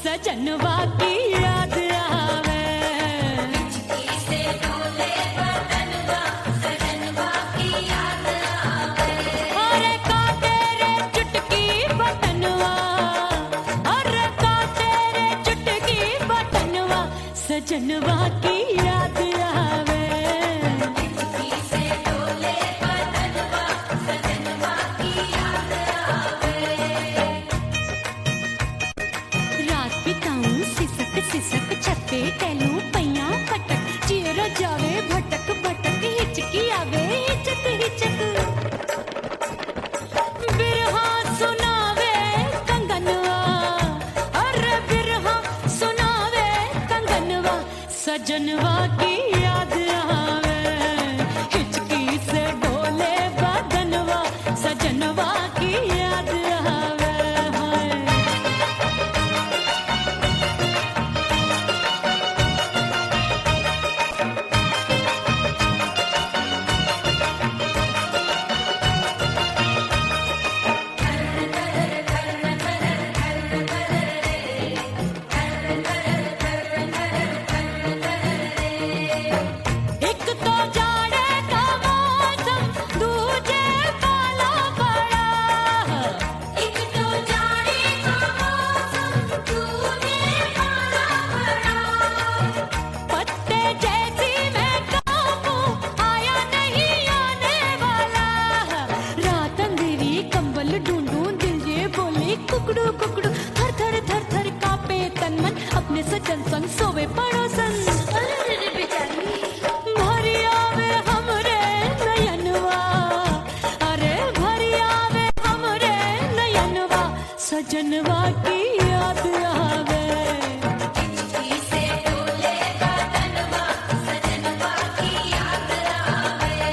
सजनवा की याद आवे, हिचकी से डोले बदनवा, सजनवा की याद आवे। अरे का तेरे चुटकी बटनवा, अरे का तेरे चुटकी बटनवा, सजनवा की याद आवे। हिचकी से डोले बदनवा, सजनवा की याद आवे। रात बिताऊं सिसक सिसक छत पे टहलूं पैया पटक, चेहरा जावे भटक भटक, हिचकी आवे हिचक हिचक। बिरहा सुनावे कंगनवा, अरे बिरहा सुनावे कंगनवा, सजनवा की याद आवे। हिचकी से डोले बदनवा, सजनवा की याद आवे। हाय एक तो जाड़े का मौसम, दूजे पाला पड़ा। एक तो जाड़े का मौसम, दूजे पाला पड़ा। पत्ते जैसी मैं कांपूं, आया नहीं आने वाला। रात अंधेरी कंबल ढूंढूं, दिल ये बोले कुकड़ू कुकड़ू, थर थर थर थर कांपे तन मन, अपने सजन संग सोवे पड़ोसन। अरे रे बेचारी, भरी आवे हमरे नयनवा, अरे भरी आवे हमरे नयनवा, सजनवा की याद आवे। हिचकी से डोले बदनवा, सजनवा की याद आवे।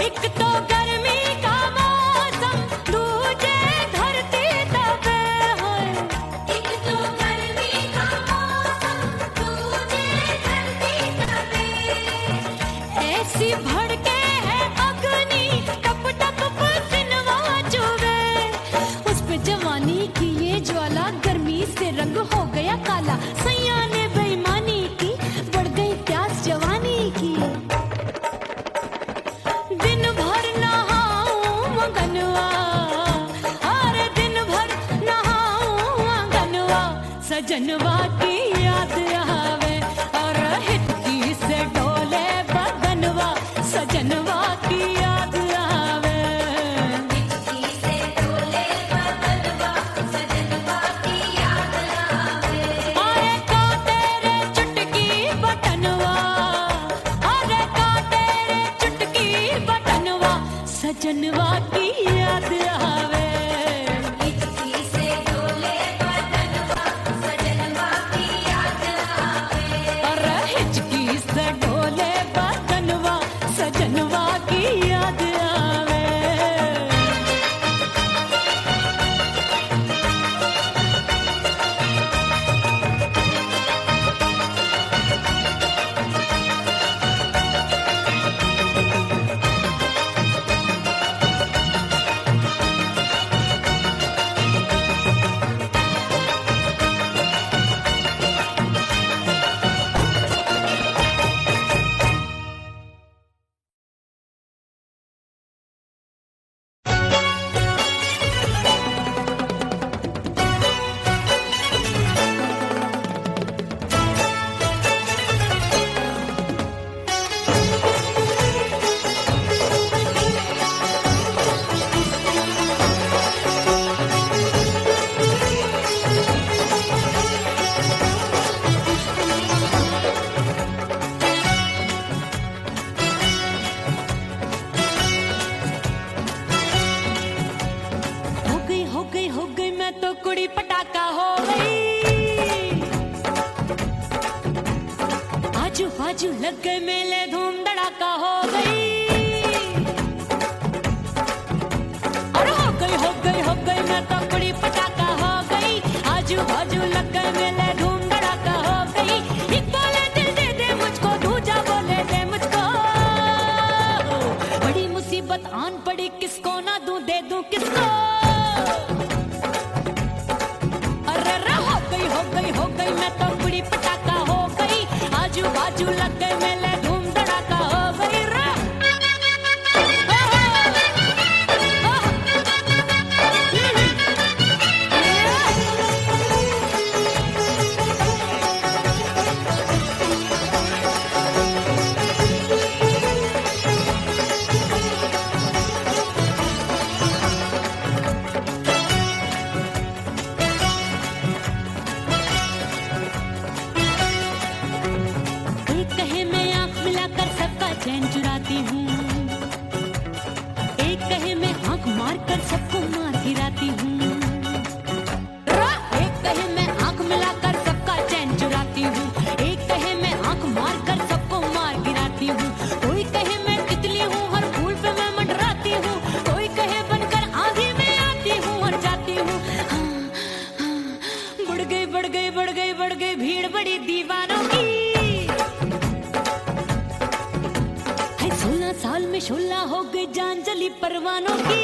एक तो गर्मी का मौसम, दूजे धरती तपे होए। एक तो गर्मी का मौसम, दूजे धरती तपे। ऐसी भड़के है अग्नि, टप टप पसीनवा चुभे। उस पे जवानी की ये ज्वाला, गर्मी से रंग हो गया काला। सैया ने बेईमानी की, बढ़ गई प्यास जवानी की। दिन भर नहाऊं मंगनवा, अरे दिन भर नहाऊं आंगनवा, सजनवा की याद आवे। और हिचकी से डोले बदनवा, सजनवा की याद आवे। हिचकी से डोले बदनवा, सजनवा की याद आवे। अरे का तेरे चुटकी बटनवा, अरे का तेरे चुटकी बटनवा, सजनवा की याद आवे। हिचकी से डोले बदनवा, सजनवा की याद आवे। अरे हिचकी से डोले बदनवा, सजनवा की याद आवे। मुसीबत आन पड़ी, किसको ना दूं दे दूं किसको। अरे रे हो गई हो गई हो गई, मैं तो बड़ी पटाखा हो गई, आजू बाजू लग गए मेले धूम धड़ाका हो गई रे। एक कहे मैं आंख मिलाकर सबका चैन चुराती हूँ, एक कहे मैं आंख मारकर सबको मार गिराती हूँ। एक कहे मैं आंख मिलाकर सबका चैन चुराती हूँ, एक कहे मैं आंख मारकर सबको मार गिराती हूँ। कोई कहे मैं तितली हूँ, हर फूल पे मैं मंडराती हूँ, कोई कहे बनकर आंधी में आती हूँ और जाती हूँ। बढ़ गई बढ़ गई बढ़ गई बढ़ गई भीड़ बड़ी दीवानों की। 16 साल में शोला हो गई जान जली परवानों की।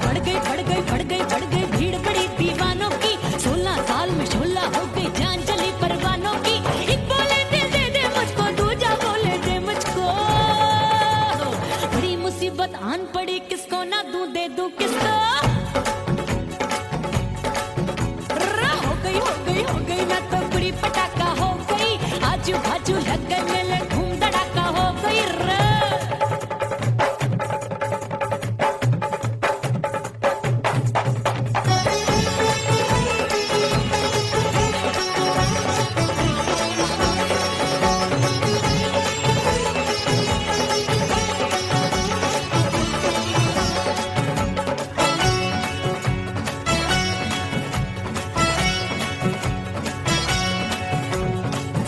बढ़ गई बढ़ गई बढ़ गई बढ़ गई भीड़ बड़ी दीवानों की। 16 साल में शोला हो गई जान जली परवानों की। एक बोले दिल दे दे मुझको, दूजा बोले दे मुझको। बड़ी मुसीबत आन पड़ी, किसको ना दूं दे दूं किसको। हो गई मैं तो बड़ी पटाखा हो गई, आजू बाजू लग गए मेले धूम धड़ाका हो गई रे।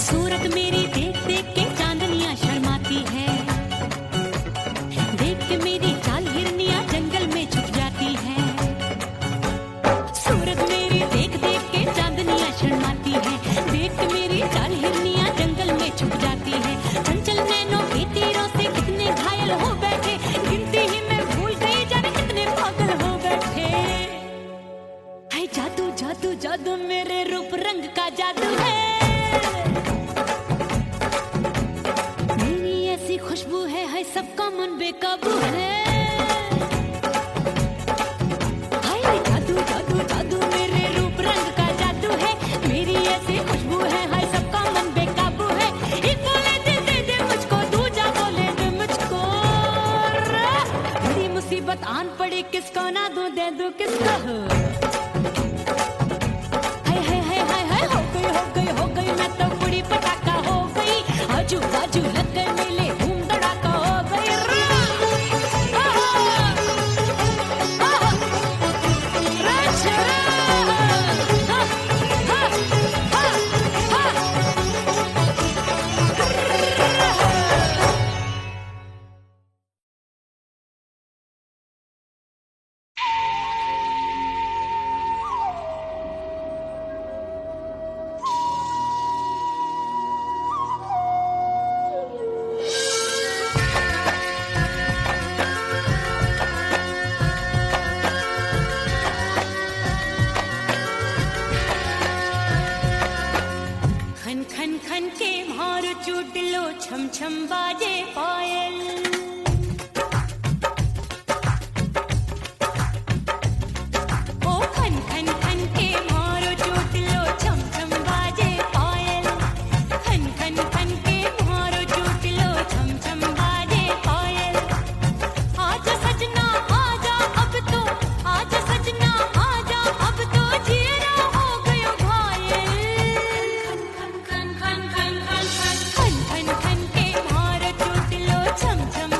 सूरत मेरी देख देख के चांदनियां शर्माती है, देख के मेरी चाल हिरनियां जंगल में छुप जाती है। सूरत मेरी देख देख के चांदनियां शर्माती है, देख के मेरी चाल हिरनियां जंगल में छुप जाती है। चंचल नैनों के तीरों से कितने घायल हो बैठे, गिनती ही मैं भूल गई जाने कितने पागल हो बैठे। हाय जादू जादू जादू मेरे रूप रंग का जादू है, ऐसी खुशबू है हाय सबका मन बेकाबू है। हाय जादू जादू जादू मेरे रूप रंग का जादू है, मेरी ऐसी खुशबू है हाय सबका मन बेकाबू है। एक बोले दिल दे दे मुझको, दूजा बोले दे मुझको। बड़ी मुसीबत आन पड़ी, किसको ना दूं दे दूं किसको। हाय हाय हाय हाय हाय हो गई हो गई हो गई मैं तो बड़ी पटाखा हो गई, आजू बाजू लग गए मेले धूम धड़ाका हो गई रे। खन खन खन के भार चूट लो, छम छम बाजे पायल। ओ खन खन खन के भार चूट लो, छम छम बाजे पायल। खन खन खन के भार चूट लो, छम छम बाजे पायल। आजा सजना आजा अब तो, आजा सजना आजा अब तो, जिया हो गयो घायल। खन खन खन खन खन खन खन खन के भार चूट लो, छम छम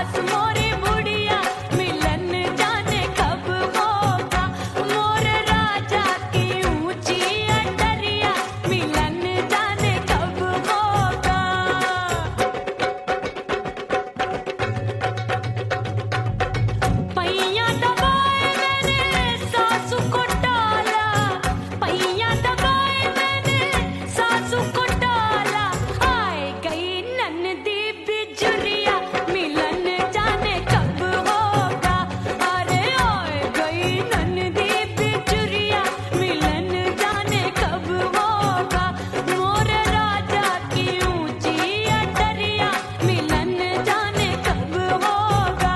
पास मोरी बुढ़िया मिलन जाने कब होगा मोर राजा की ऊंची अटरिया मिलन जाने कब होगा पैया दबाए मैंने सासू को टाला पैया दबाए मैंने सासू को टाला आए गई नन्दी बिजुरिया मिलन जाने कब होगा अरे आए गई नन्दी बिजुरिया मिलन जाने कब होगा मोर राजा की ऊंची अटरिया मिलन जाने कब होगा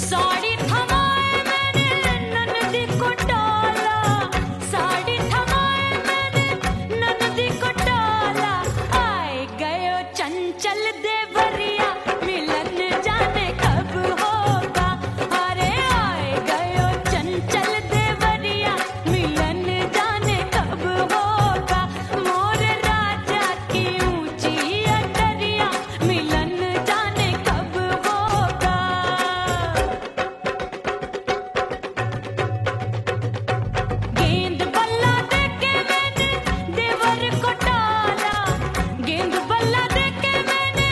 साड़ी थमाए मैंने ननदी को डाला साड़ी थमाए मैंने ननदी को डाला आए गयो चंचल देवरिया मिलन जाने कब होगा अरे आए गयो चंचल देवरिया मिलन जाने कब होगा मोर राजा की ऊंची अटरिया मिलन जाने कब होगा गेंद बल्ला देके मैंने देवर को टाला गेंद बल्ला देके मैंने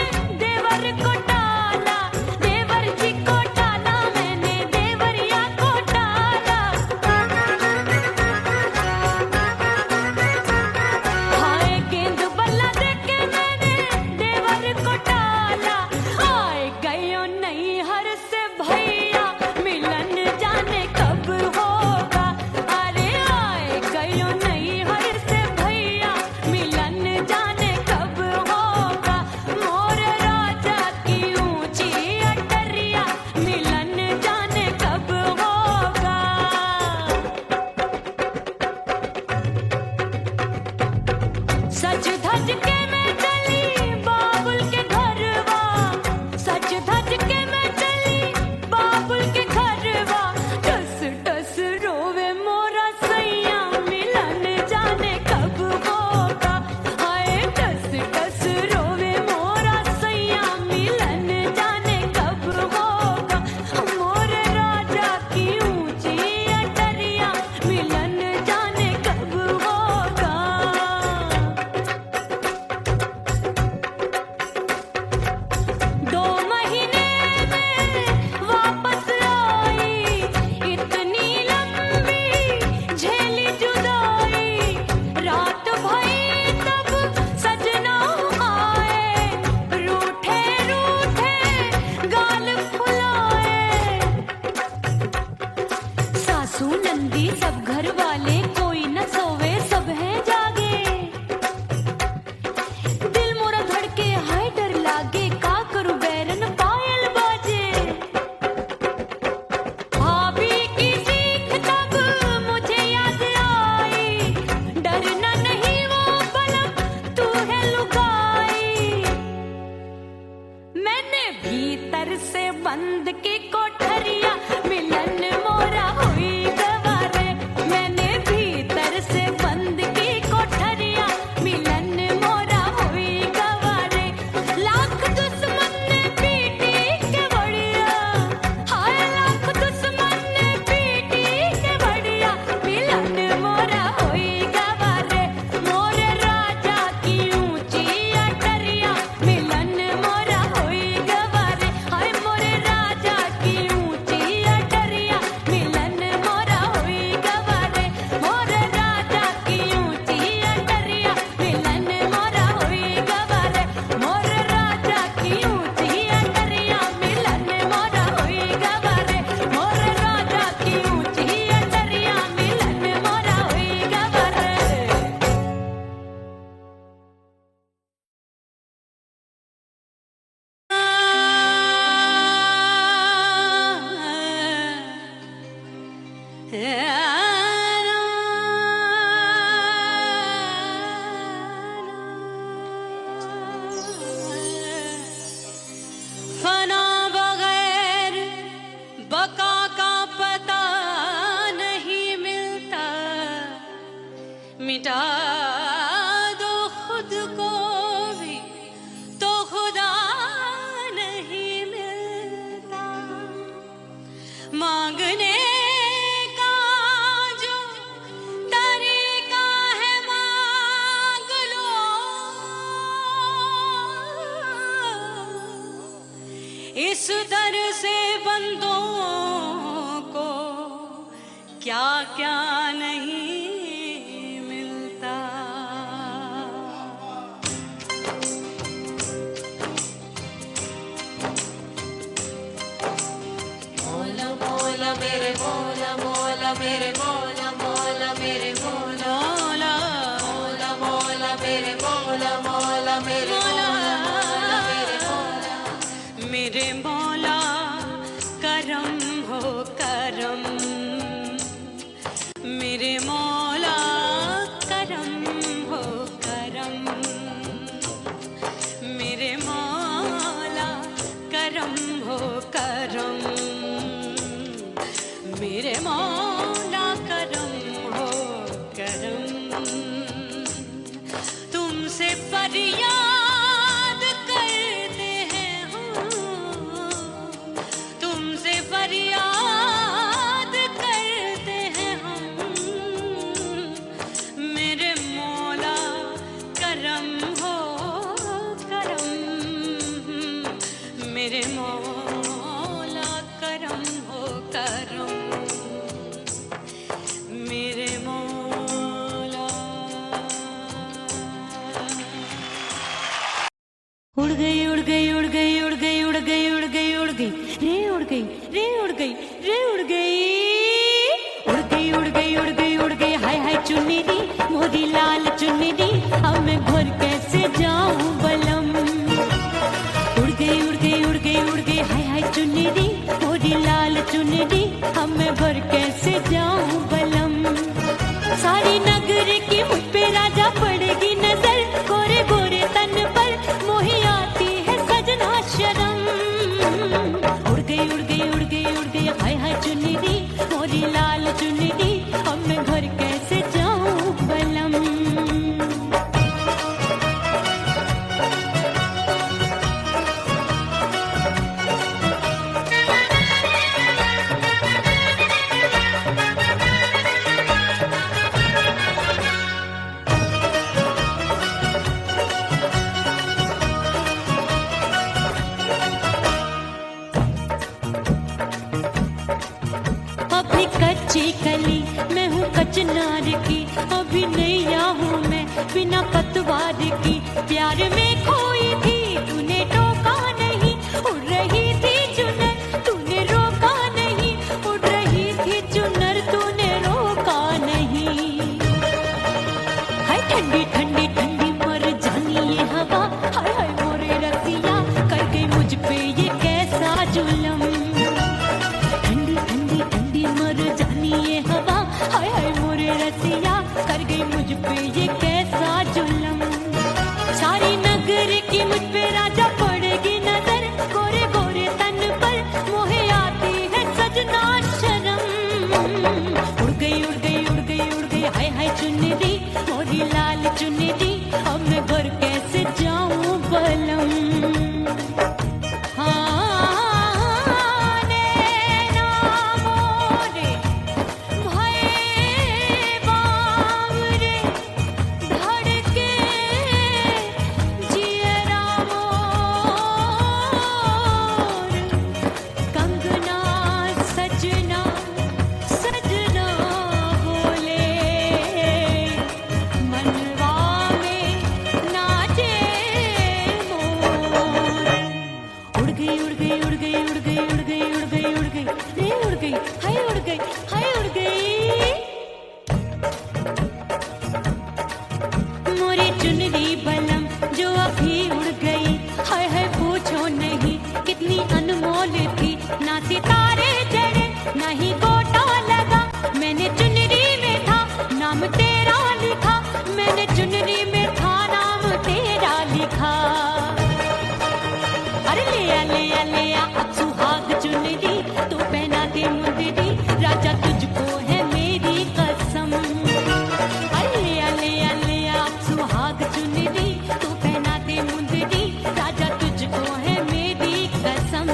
इस दर से बंदों को क्या क्या नहीं मिलता। मौला मौला मेरे मौला मौला मेरे मौला मौला मेरे मौला मौला मौला मेरे मौला मौला मेरे मौला मेरे मौला मेरे मौला करम हो करम, मेरे मौला करम हो करम, मेरे मौला करम हो करम, मेरे मौला करम हो करम। तुमसे फरियाद करते हैं हम, तुमसे फरियाद करते हैं हम, मेरे मौला करम हो करम, मेरे मौला करम हो करम, मेरे मौला। उड़ गई उड़ गई उड़ गई उड़ गई उड़ गई उड़ गई उड़ गई रे उड़ गई रे उड़ गई रे उड़ गई उड़ गई उड़ गई उड़ गई उड़ गई हाय हाय चुन्नी दी मोरी लाल चुन्नी दी, अब मैं घर कैसे जाऊं बलम। उड़ गई उड़ गई उड़ गई उड़ गई हाय हाय चुन्नी दी मोरी लाल चुन्नी दी, अब मैं घर कैसे जाऊं बलम। सारी नगर की मुझ पे राजा पड़ेगी नजर, गोरे गोरे तन पर मोही आती है सजना शर्म। उड़ गई उड़ गई उड़ गई उड़ गई हाय हाय चुन्नी दी मोरी लाल चुन्नी दी, अब मैं घर कैसे जाऊं बलम। अभी कच्ची कली मैं हूँ कचनार की, अभी नैया हूँ मैं बिना पतवार की। प्यार में खोई थी तूने टोका नहीं, उड़ रही थी चुनर तूने रोका नहीं, उड़ रही थी चुनर तूने रोका नहीं। हाय ठंडी ठंडी ठंडी मर जानी ये हवा, हाय हाय मोरे रसिया कर गई मुझ पे ये कैसा जुलम। ठंडी ठंडी ठंडी मर जानी ये हवा, हाय हाय मोरे रसिया कर गई मुझ पे ये कैसा जुलम। सारी नगर की मुझ पे राजा पड़ेगी नजर, गोरे गोरे तन पर मोहे आती है सजना शर्म। उड़ गई उड़ गई उड़ गई उड़ गई हाय हाय चुन्नी दी मोरी लाल चुन्नी दी, अब मैं घर कैसे जाऊं बलम। हाँ नैना मोरे भय बावरे, धड़के जियरा मोर, कंगना सजना सजना बोले, मनवा में नाचे मोर। उड़ गई उड़ गई उड़ गई उड़ गई उड़ गई उड़ गई उड़ गई रे उड़ गई हाय उड़ गई हाय उड़ गई। मोरी चुनरी बलम जो अभी उड़ गई, हाय हाय पूछो नहीं कितनी अनमोल थी। ना सितारे चढ़े ना ही गोटा लगा, मैंने चुनरी में था नाम तेरा लिखा, मैंने चुनरी में था नाम तेरा लिखा। अरे ले आ ले आ ले आ अब सुहाग चुनरी तू पहना दे मुंदरी, राजा तुझको है मेरी कसम। अरे ले आ ले आ ले आ अब सुहाग चुनरी तू पहना दे मुंदरी, राजा तुझको है मेरी कसम।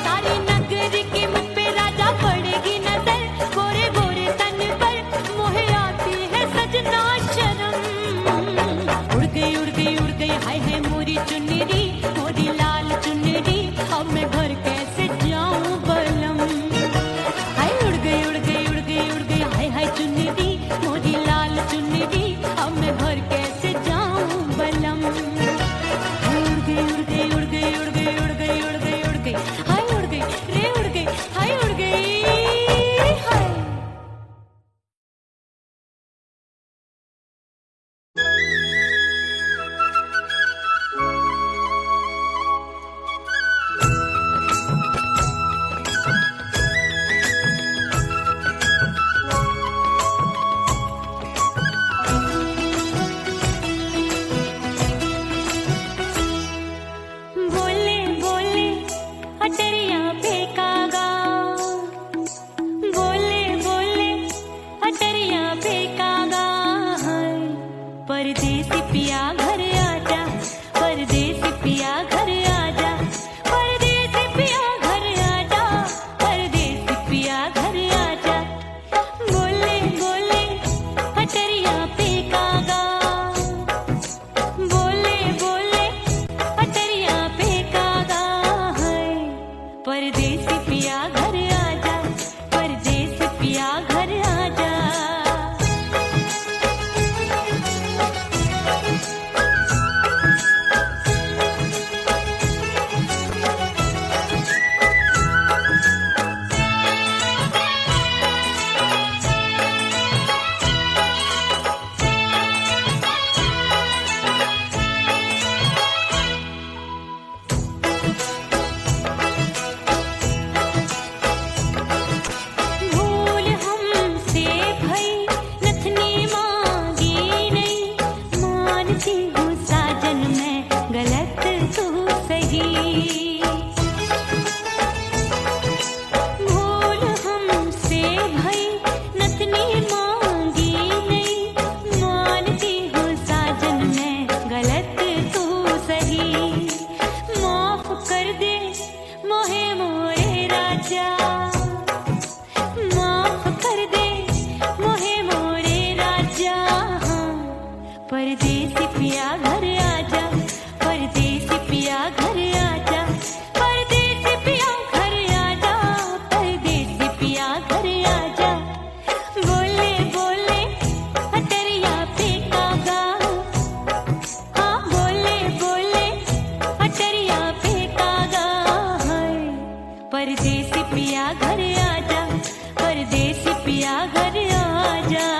सारी नगर की मुझ पे राजा पड़ेगी नजर, गोरे गोरे तन पर मोहे आती है सजना शर्म। उड़ गई उड़ गई उड़ गई हाय हाय मोरी चुनरी मोरी लाल चुनरी, अब मैं पिया घर आजा, परदेसी पिया घर आजा।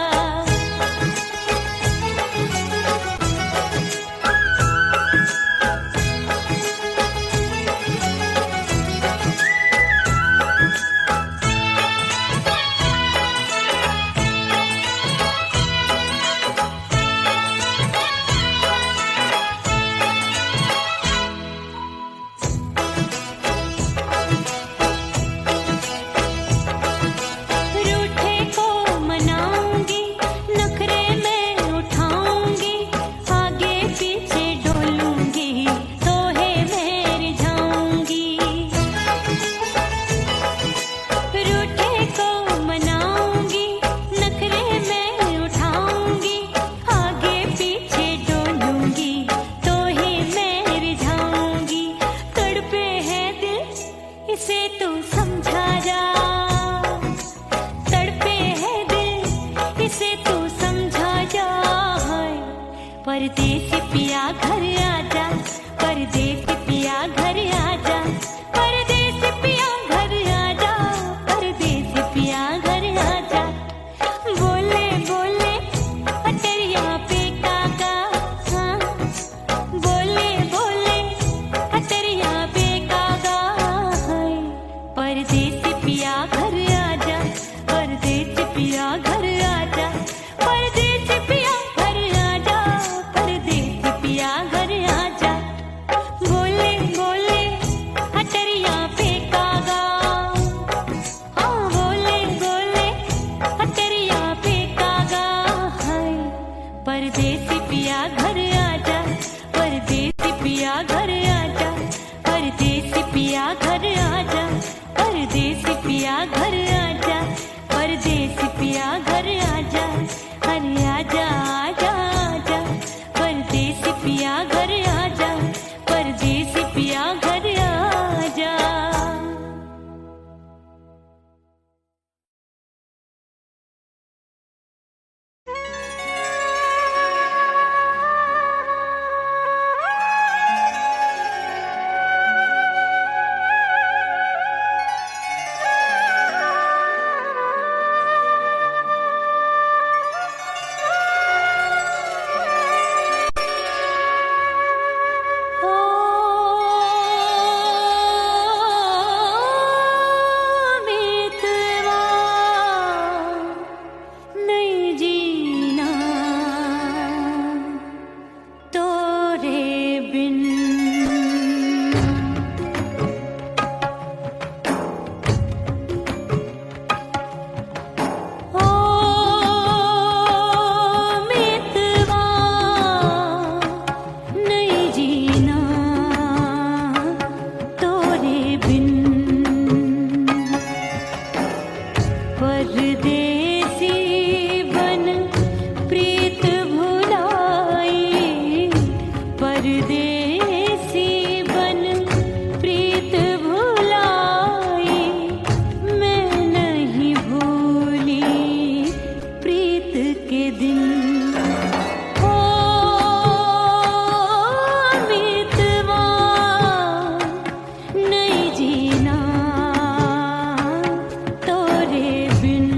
रूठे को मनाऊंगी, नखरे में उठाऊंगी, आगे पीछे डोलूंगी, तोहे में रिझाऊंगी। रूठे को मनाऊंगी, नखरे में उठाऊंगी, आगे पीछे डोलूंगी, तोहे में रिझाऊंगी। तड़पे है दिल इसे तू समझा जा, तड़पे है दिल इसे तू समझा जा। हाय परदेसी पिया घर आजा, परदेसी पिया घर आजा, परदेसी पिया घर आजा, परदेसी पिया घर आजा। बोले बोले अटरिया पे काका, हाँ बोले बोले अटरिया पे काका। हाय परदेसी पिया घर आजा, परदेसी पिया घर आजा, परदेसी पिया घर आजा, परदेसी पिया घर आजा। बोले बोले अटरिया पे कागा, हाँ बोले बोले अटरिया पे कागा। हाय परदेसी पिया घर आजा, परदेसी पिया घर आजा, परदेसी पिया घर आजा, परदेसी पिया घर आजा, परदेसी पिया घर आजा। अरे आजा आजा आजा, परदेसी पिया घर आजा, परदेसी पिया घर आजा। मितवा नहीं जीना तोरे बिन, ओ मितवा नहीं जीना तोरे बिन। परदेसी बन प्रीत भुलाई, परदेसी बन प्रीत भुलाई, मैं नहीं भूली प्रीत के दिन। ओ मितवा नहीं जीना तोरे बिन।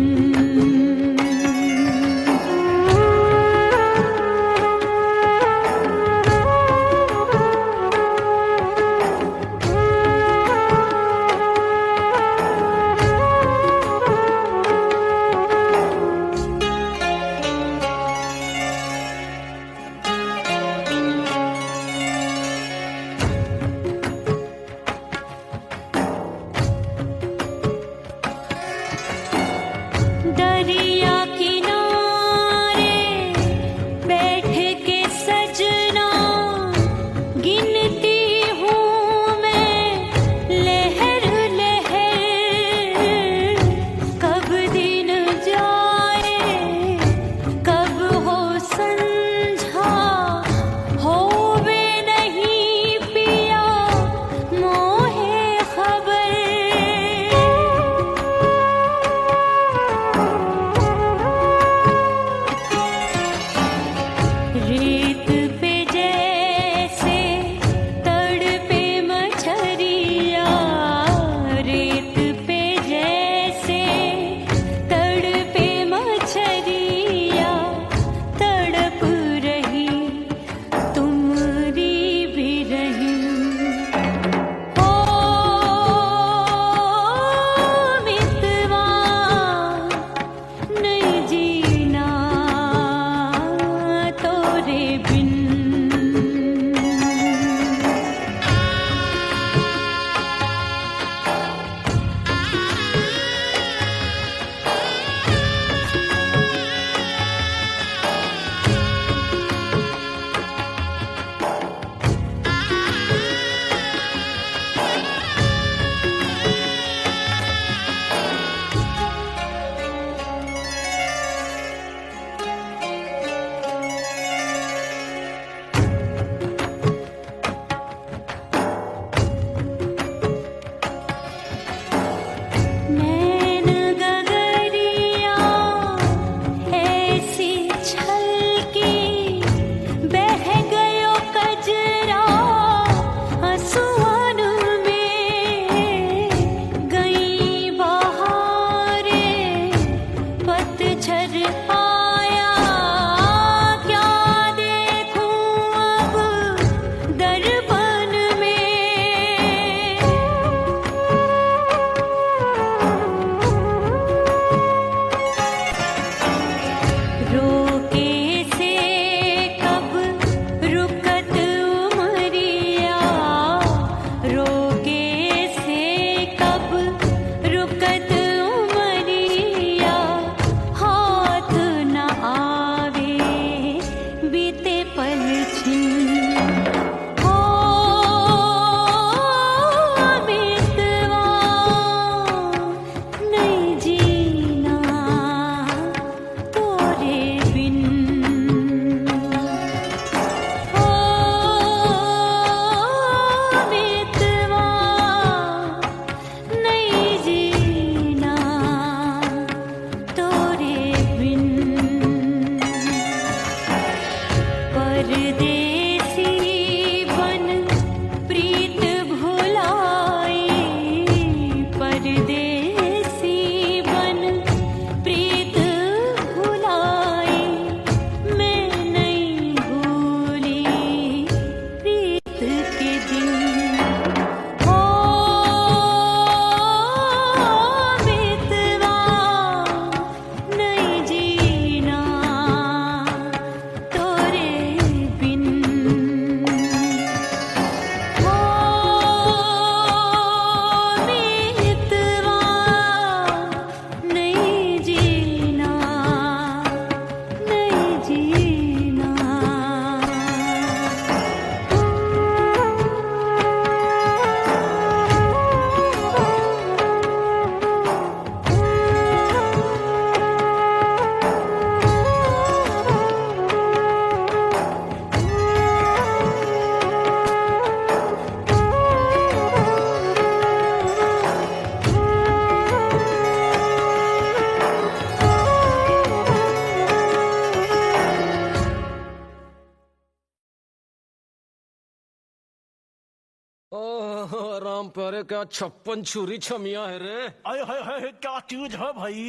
ओह राम प्यारे, क्या 56 छुरी छमिया है रे। आय हाय हाय क्या चीज है भाई।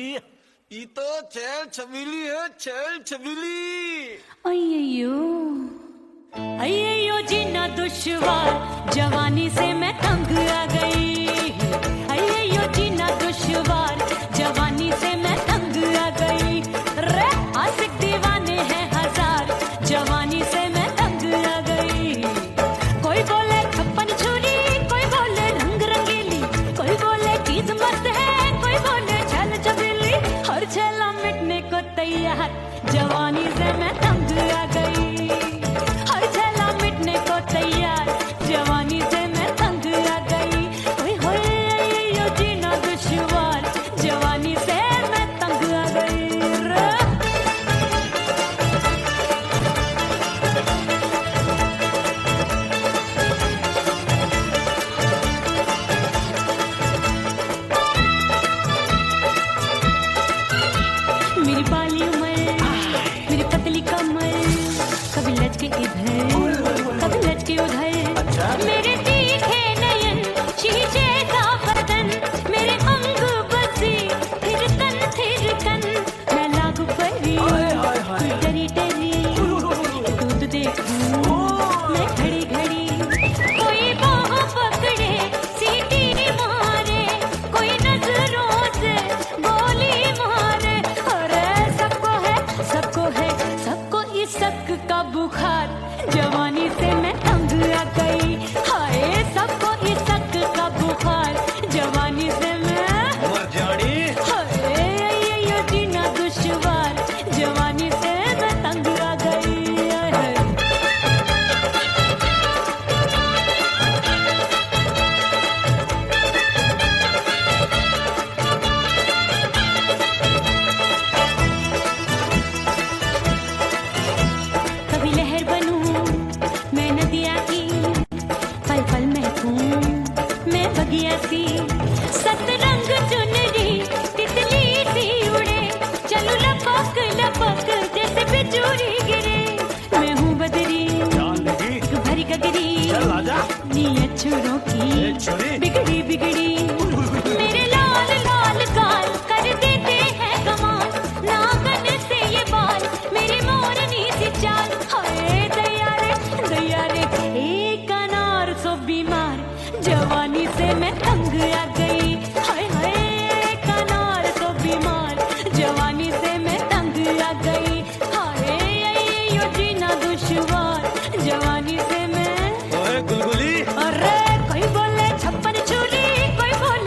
ये तो चैल छबीली है, चैल छबीली। अय्यो अय्यो जीना दुश्वार, जवानी से मैं तंग आ गई। अय्यो जीना दुश्वार, जवानी से मैं तंग आ गई। रे आशिक दीवाने हैं हजार, जवानी से मैं तंग आ गई। कोई बोले 56 छुरी, कोई बोले रंग रंगीली, कोई बोले चीज मस्त है, कोई बोले छल छबीली। हर छेला मिटने को तैयार, जवानी से मैं तंग आ गई। हर छेला मिटने को तैयार, जवानी से मैं तंग आ गई। ओए होए यो जीना दुश्वार, जवानी से मैं तंग आ गई रे। मेरी बाली उमर, मेरी पतली कमर, कभी लचके इधर, कभी लचके उधर। मेरे तीखे नयन, शीशे का बदन, मेरे अंग बसी थिर कन। मैं लागू परी, तू डरी डरी, दूध देखूं मैं घड़ी घड़ी। कोई बाह पकड़े, सीटी मारे, कोई नजरों से गोली मारे। अरे सबको है सबको इस शक का बुखार, जवानी से मैं तंग आ गई। हाय सबको इस शक का बुखार, जवानी से मैं मर जानी। हाय ये जीना दुश्वार, जवानी से मैं तंग आ गई। हाय। कभी लहर बनूं मैं नदिया की, पल पल महकूं मैं बगिया सी। सतरंग चुनरी तितली सी उड़े, चलूं लपक लपक जैसे बिजूरी गिरे। मैं हूँ बदरी जान लगी भरी गगरी, चल आजा। नीयत छुरों ए की छुरी। बिगड़ी बिगड़ी। मेरे लाल लाल गाल कर देते हैं कमाल, नागन से ये बाल मेरी मोरनी सी चाल। हाय दैया रे एक अनार सो बीमार, जवानी से मैं तंग आ गई। हाय हाय एक अनार सो बीमार, जवानी से मैं तंग आ गई। हाय यो जीना दुश्वार, जवानी से मैं। ओए गुलगुली, अरे कोई बोले 56 छुरी, कोई बोले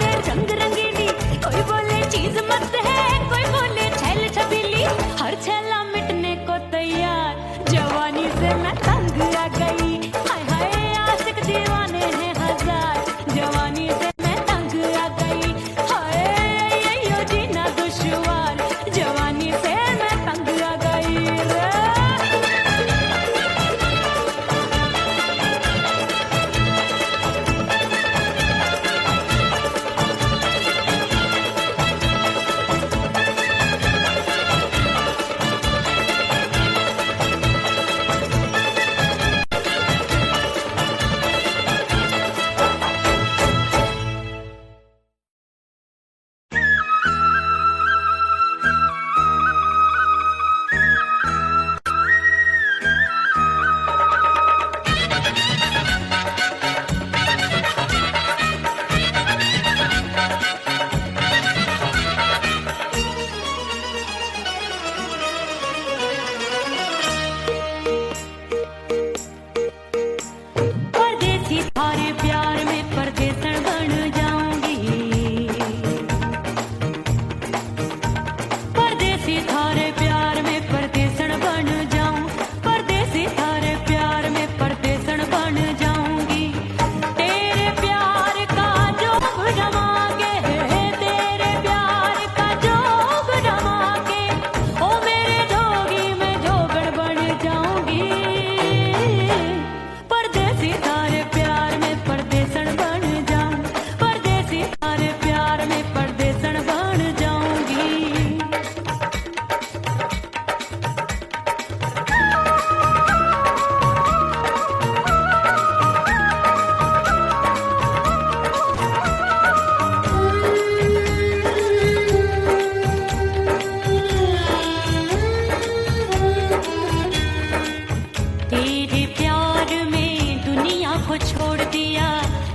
छोड़ दिया,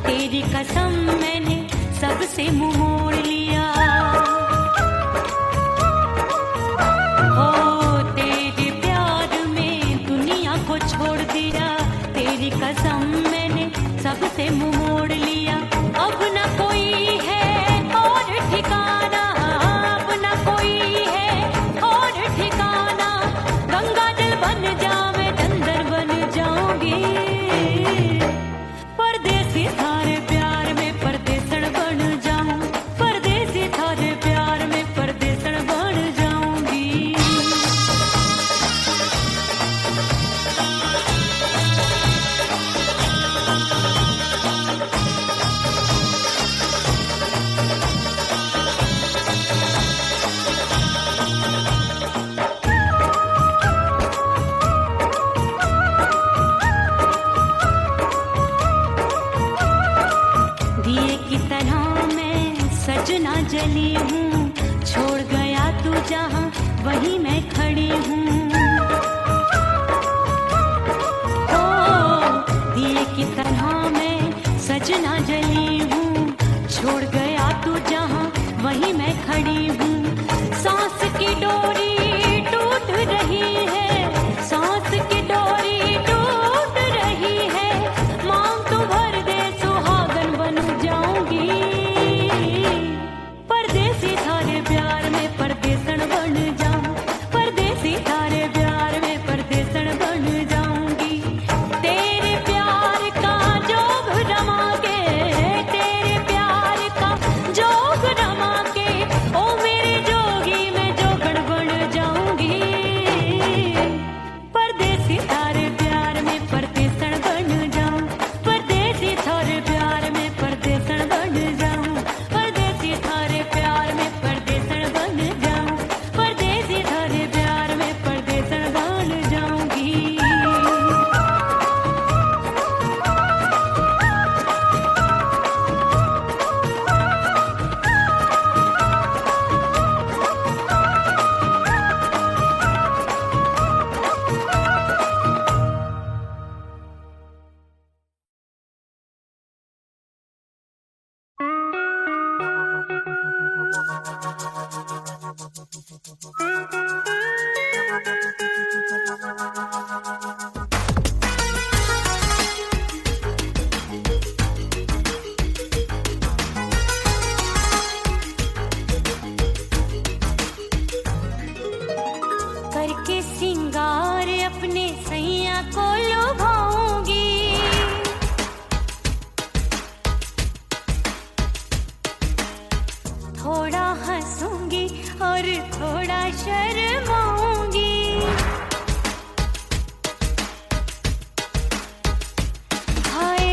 तेरी कसम मैंने सबसे मुंह मोड़ लिया। हो तेरे प्यार में दुनिया को छोड़ दिया, तेरी कसम मैंने सबसे मुंह मोड़ लिया। अब न कोई है और ठिकाना, अब न कोई है और ठिकाना। गंगा जल बन जावे चंदर बन जाऊंगी, परदेसी थारे प्यार में परदेसण बन जाऊं, परदेसी थारे प्यार में परदेसण बन जाऊंगी। दिए की तरह मैं सजना जली हूँ, छोड़ गया तू जहाँ वहीं मैं खड़ी हूँ। ओ दिए की तरह मैं सजना जली हूँ, छोड़ गया तू जहाँ वहीं मैं खड़ी हूँ। सांस की डोरी टूट रही है, सांस की डोरी टूट रही है। मांग तू भर दे सुहागन बन जाऊंगी, परदेसी थारे प्यार में परदेसण बन जाऊं, परदेसी थारे प्यार में परदेसण बन जाऊंगी। तेरे प्यार का जोग रमा के, तेरे प्यार का जोग रमा के, ओ मेरे जोगी मैं जोगण बन जाऊंगी, परदेसी थारे प्यार में परदेसण बन जाऊं, परदेसी थारे प्यार में परदेसण बन जाऊं, परदेसी थारे प्यार में परदेसण बन जाऊं, परदेसी थारे प्यार में परदेसण बन जाऊंगी। करके सिंगार अपने सैया को लुभाऊंगी, थोड़ा हंसूंगी और थोड़ा शर्माऊंगी। हाय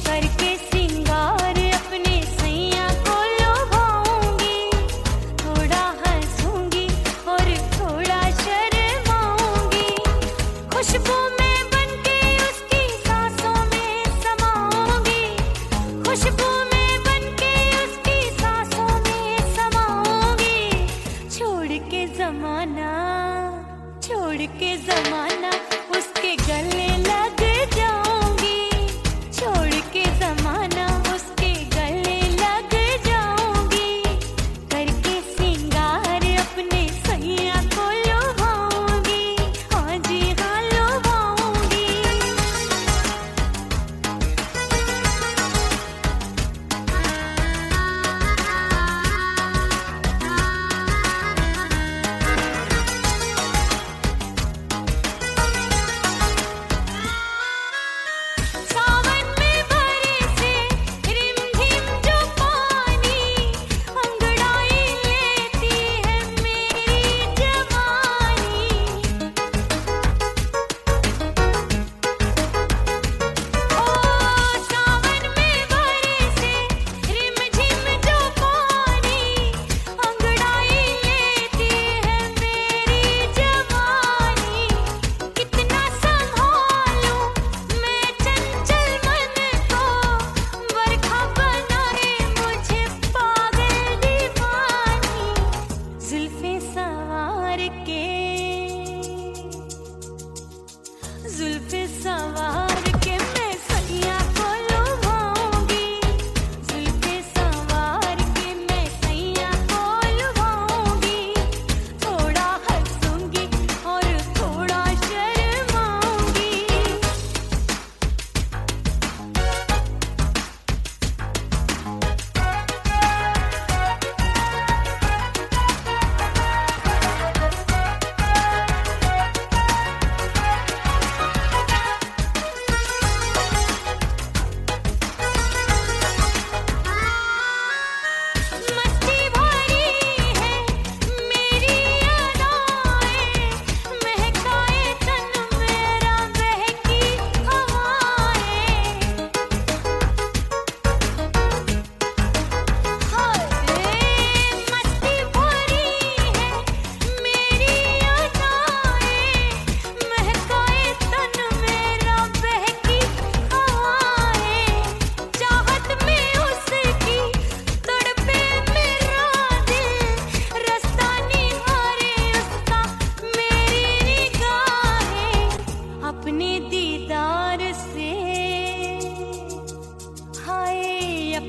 करके सिंगार अपने सैया को लुभाऊंगी, थोड़ा हंसूंगी और थोड़ा शर्माऊंगी। खुशबू में बनके उसकी सांसों में समाऊंगी, खुशबू में बनके उसकी सांसों में समाऊंगी। छोड़ के ज़माना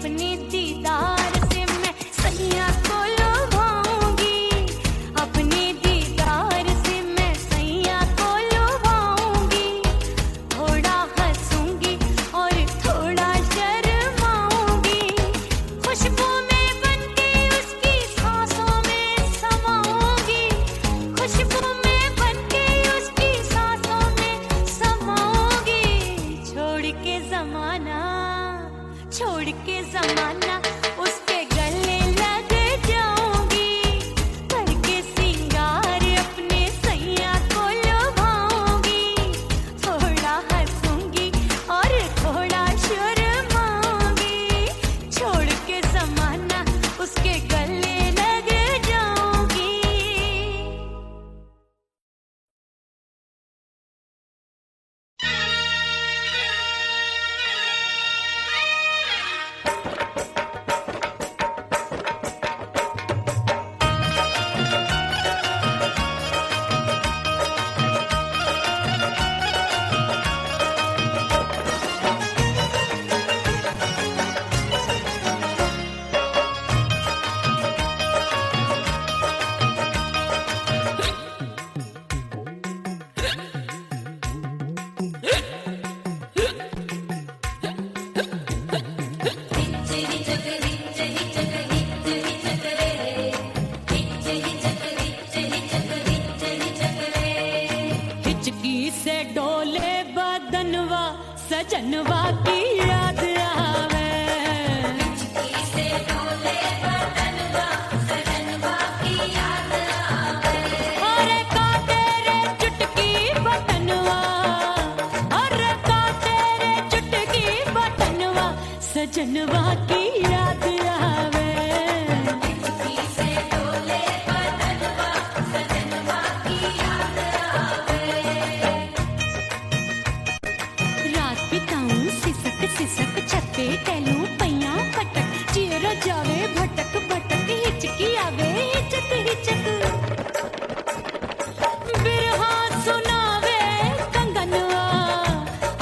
अपने दीदार से मैं सैया को लुभाऊंगी, अपने दीदार से मैं सैया को लुभाऊंगी। थोड़ा हंसूंगी और थोड़ा शर्माऊंगी, खुशबू में बनके उसकी सांसों में समाऊंगी, खुशबू में बनके उसकी सांसों में समाऊंगी। छोड़ के जमाना उसके गले लग जाऊंगी, करके सिंगार अपने सैया को लुभाऊंगी। थोड़ा हंसूंगी और थोड़ा शर्माऊंगी, छोड़ के जमाना उसके गले लग जाऊंगी। हिचकी से डोले बदनवा सजनवा की याद आवे, हिचकी से डोले बदनवा सजनवा की याद आवे। अरे का तेरे चुटकी बटनवा, अरे का तेरे चुटकी बटनवा सजनवा की याद आवे, हिचकी से डोले बदनवा सजनवा की याद आवे। रात बिताऊं सिसक सिसक छत पे टहलूं पैया पटक, चिर जावे भटक भटक, हिचकी आवे हिचक हिचक। बिरहा सुनावे कंगनवा,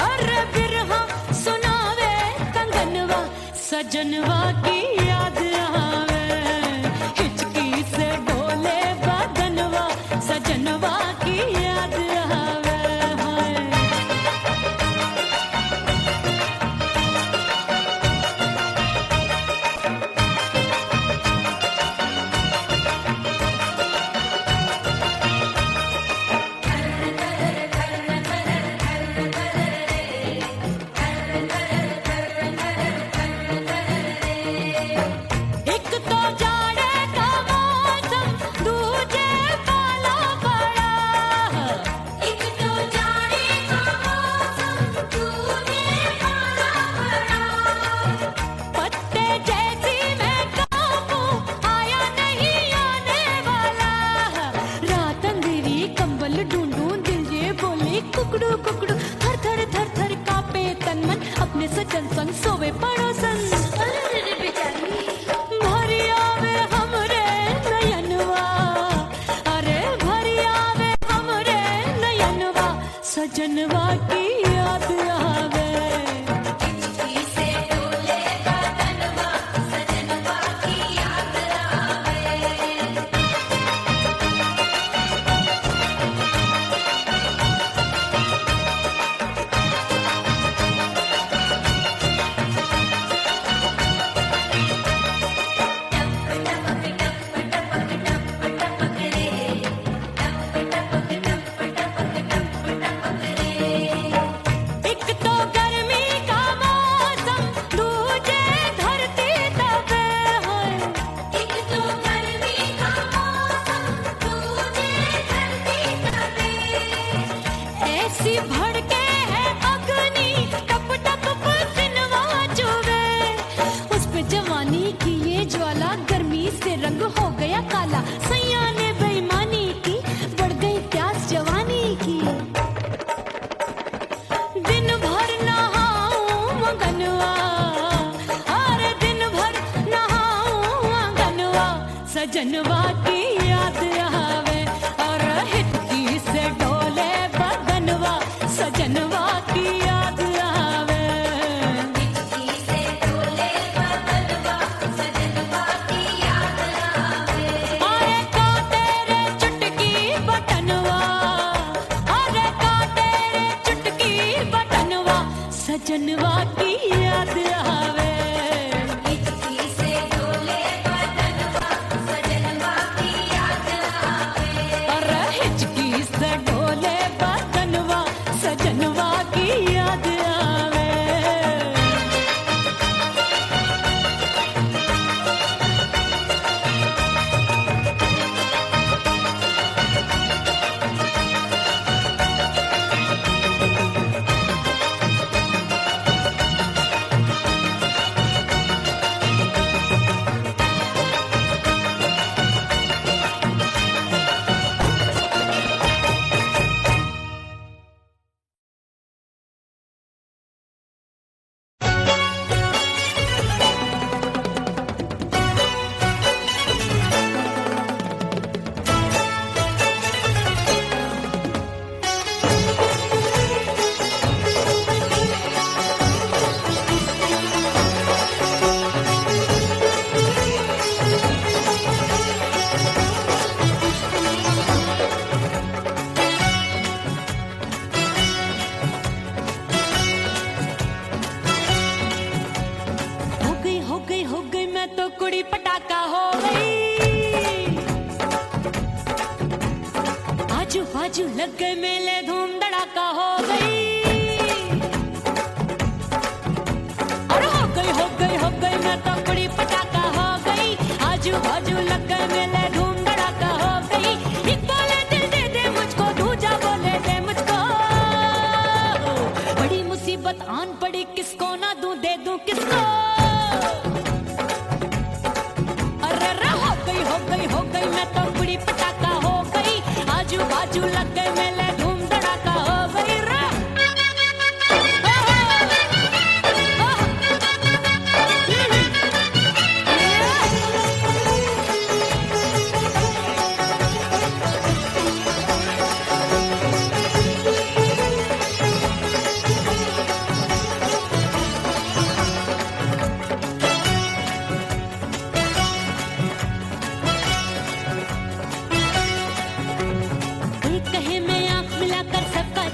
अरे बिरहा सुनावे कंगनवा सजनवा की याद आवे, हिचकी से डोले बदनवा सजनवा की याद आवे। हाय एक तो जाड़े का मौसम दूजे पाला पड़ा, एक तो जाड़े का मौसम दूजे पाला पड़ा। पत्ते जैसी मैं कांपूं आया नहीं आने वाला, रात अंधेरी कंबल ढूंढूं दिल ये बोले कुकड़ू कुकड़ू। थर थर थर थर कांपे तन मन अपने सजन संग सोवे पड़ोसन। भरिया वे हमरे नयनवा, अरे भरिया वे हमरे नयनवा सजनवा की याद आवे, हिचकी से डोले बदनवा सजनवा की याद आवे। एक तो गर्मी का मौसम दूजे धरती तपे है, एक तो गर्मी का मौसम दूजे धरती तपे। ऐसी भड़के है अग्नि टप टप पसीनवा चुभे, उस पे जवानी की ये ज्वाला गर्मी से रंग हो गया काला। सैया ने बेईमानी की बढ़ गई प्यास जवानी की, दिन भर नहाऊं आंगनवा, अरे दिन भर नहाऊं आंगनवा सजनवा की याद आवे, और हिचकी से डोले बदनवा सजनवा की याद आवे, हिचकी से डोले बदनवा की याद आवे। हिचकी से डोले बदनवा सजनवा की याद आवे। अरे हिचकी से डोले बदनवा सजनवा की याद आवे। हो गई मैं तो कुड़ी पटाखा हो गई। आजू बाजू लग गए मेले धूम धड़ाका हो गई। अरे हो गई मैं तो कुड़ी पटाखा हो गई। आजू बाजू लग गए मेले धूम धड़ाका हो गई। एक बोले दिल दे दे मुझको, दूजा बोले दे मुझको। बड़ी मुसीबत आन पड़ी, किसको ना दूं दे दूं किसको। हो गई मैं तो कुड़ी पटाखा हो गई। आजू बाजू लग गए मेले धूम धड़ाका हो गई रे।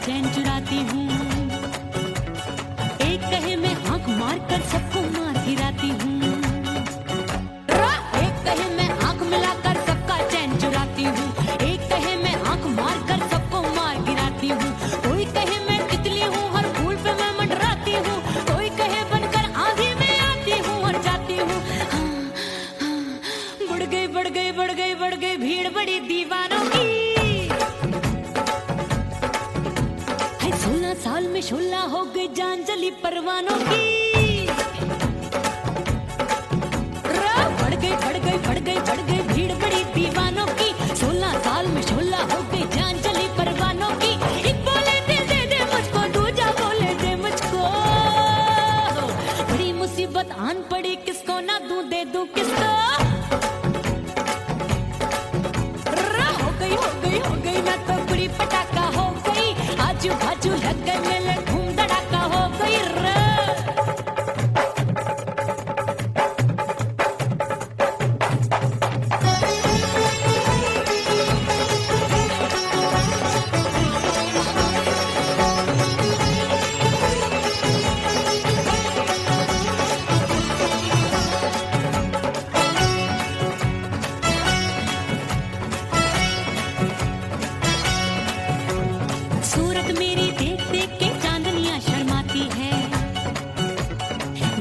चैन चुराती हूँ, एक कहे मैं आंख मार कर सबको मार गिराती हूँ। एक कहे मैं आंख मिलाकर सबका चैन चुराती हूँ, एक कहे मैं आंख मार कर सबको मार गिराती हूँ। कोई कहे मैं तितली हूँ, हर फूल पे मैं मंडराती हूँ। कोई कहे बनकर आंधी में आती हूँ और जाती हूँ। बढ़ गई भीड़ बड़ी दीवानों की। 16 साल में शोला हो गई जान जली परवानों की। बढ़ गई भीड़ बड़ी दीवानों की। 16 साल में शोला हो गई जान जली परवानों की। एक बोले दिल दे दे मुझको, दूजा बोले दे मुझको। बड़ी मुसीबत आन पड़ी, किसको ना दूं दे दूं किसको। हो गई मैं तो कुड़ी पटाखा हो गई। आजू बाजू लग गए मेले धूम धड़ाका हो गई रे। सूरत मेरी देख देख के चांदनियां शर्माती है।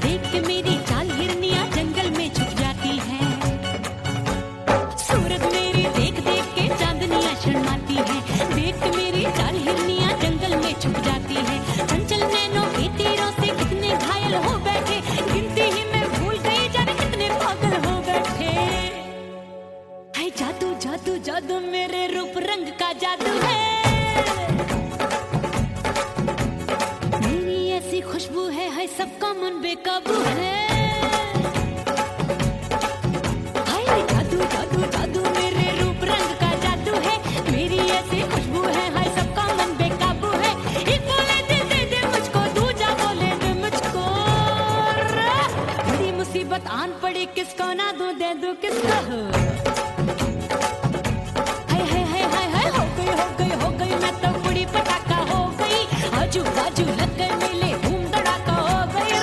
देख के मेरी चाल हिरनियां जंगल में छुप जाती है। सूरत मेरी देख देख के चांदनियां शर्माती है। देख के मेरी चाल हिरनियां जंगल में छुप जाती है। चंचल नैनों के तीरों से कितने घायल हो बैठे, गिनती ही मैं भूल गई जाने कितने पागल हो बैठे। है जादू जादू जादू मेरे रूप रंग का जादू है। खुशबू है सबका मन बेकाबू है। हाय जादू जादू जादू मेरे रूप रंग का जादू है। मेरी ऐसी खुशबू है, हाय सबका मन बेकाबू है। एक बोले दिल दे दे मुझको, दूजा बोले दे मुझको। बड़ी मुसीबत आन पड़ी, किसको ना दूं दे दूं किसको। हाय हो गई मैं तो कुड़ी पटाखा हो गई। आजू बाजू लग गए मेले धूम धड़ाका हो गई।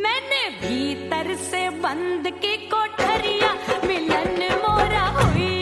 मैंने भीतर से बंद की कोठरिया मिलन मोरा हुई